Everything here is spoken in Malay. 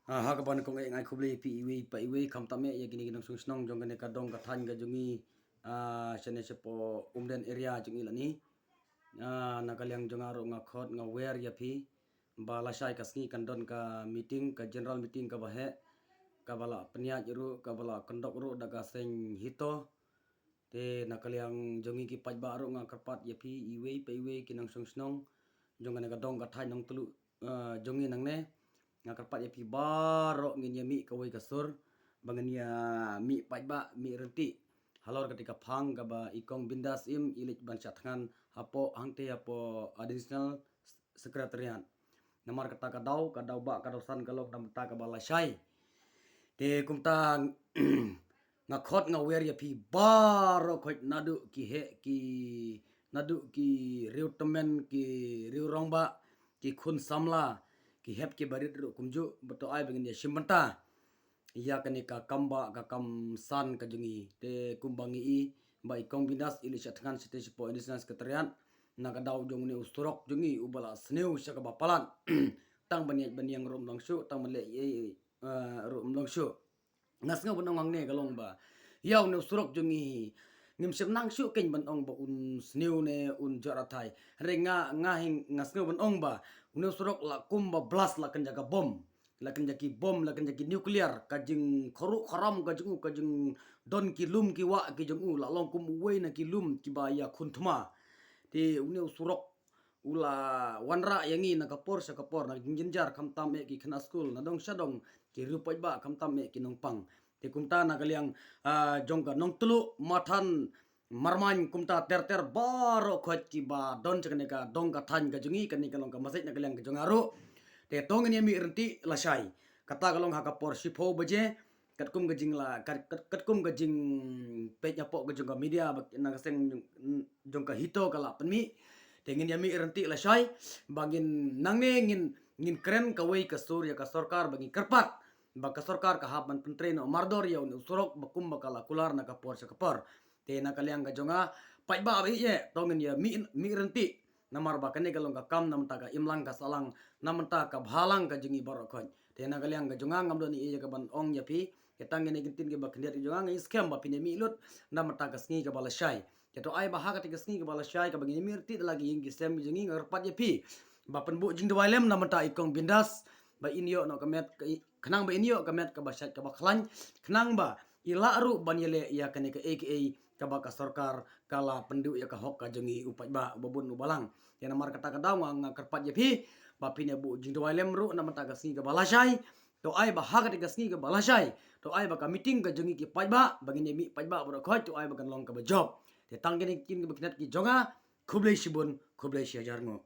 Ha ka ban ko ngai khubli pi iwi pa iwi kham tame ya gini ginong sung snong jong gane ka dong ka than ga jungi chene se po umden area jungi lani na kalyang jonga ro nga khot nga wer ya phi ba la shai ka sngi kan don ka meeting ka general meeting ka ba he ka bala penya ru ka bala kondok ru daga seng hito te na kalyang jongi ki paj ba ro nga karpat ya phi iwi pa iwi kinong sung snong jong gane ka dong ka than nong tulu jongi nang ne nga karpat ya pi baro ngin ya mi kawai kasur bangen ya mi pajba mi renti halor ketika phang ka ba ikong bindas im ilik ban chatngan hapo hangte hapo additional secretariat namar kata ka dau ba ka san kalok dam ta ka bala shai te kumta nga khot nga wer ya pi baro khot nadu ki he ki nadu ki riu temen ki riu rongba ki khun samla ki hep ki barit ru kumju beto ai begin ya shimbanta iya kani ka kamba ka kam san ka jungi te kumbangi i ba ikong binas ili chatkan site sipo indisnas keterian na ka dau jong ne usturok jungi ubala sneu shaka bapalan tang baniang rum langshu tang male rum langshu ngas nga bunong ang ne galong ba yaw ne usturok jungi ngim sep nang shu ken ban ong ba un sneu ne un jaratai renga ngahing ngas nga ban ong ba unu surok la kumba blast la kan jaga bom la kan jaki bom la kan jaki nuklear kajing khoru kharam kajing don ki lum ki wa ki jong u la long kum wei na ki lum ki ba ya khuntma ti unu surok ula wanra yangi na kapor sa kapor na jinjar khamtam me ki khana school na dong sadong ki rupai ba khamtam me ki nong pang ti kumta na kaliang jongka nong tulu mathan marman kumta ter baro khot ki ba don chakne ka dong ka than ka jungi kan ni kalong ka masai na kaliang ka jongaru te tong ni mi renti lasai kata kalong ha kapor sipho baje katkum ka jingla katkum ka jing pe nya po ka jong ka media na kaseng jong ka hito kala penmi tengin yami renti lasai bagin nangne ngin keren ka wei ka surya ka sarkar bagi kerpat baka sarkar ka hapan pentre no mardor ya uni usurok bakum bakala kular na kapor sa kapor te na kaliang ka jonga pai ba bi ye tongin ya mi renti namar ba kane kalong ka kam nam ta ka imlang ka salang nam ta ka bhalang ka jingi barokon te na kaliang ka jonga ngam do ni ye ka ban ong ya pi ketang ne gintin ke ba khndiat jonga ngi scam ba pine mi lut nam ta ka sngi ka bala shai to ai ba ha ka tiga sngi ka bala shai ka bagi mi renti lagi ingi sem jingi ngarpat ya pi ba penbu jing dawalem nam ta ikong bindas ba inyo no kamet khnang ba inyo kamet ka basat ka baklan khnang ba ila ru banyele ya kane ka aka ka ba ka sarkar kala pendu ya ka hok ka jengi upai ba babun ubalang ya namar kata ka daw nga karpat ya phi ba pine bu jing dawalem ru nam ta ka sngi ka balasai to ai ba ha ka tiga sngi ka balasai to ai ba ka meeting ka jengi ki pai ba bagine mi pai ba bro khoi to ai ba kan long ka ba job te tang kene kin ka baknat ki jonga khublei sibun khublei siajar ngo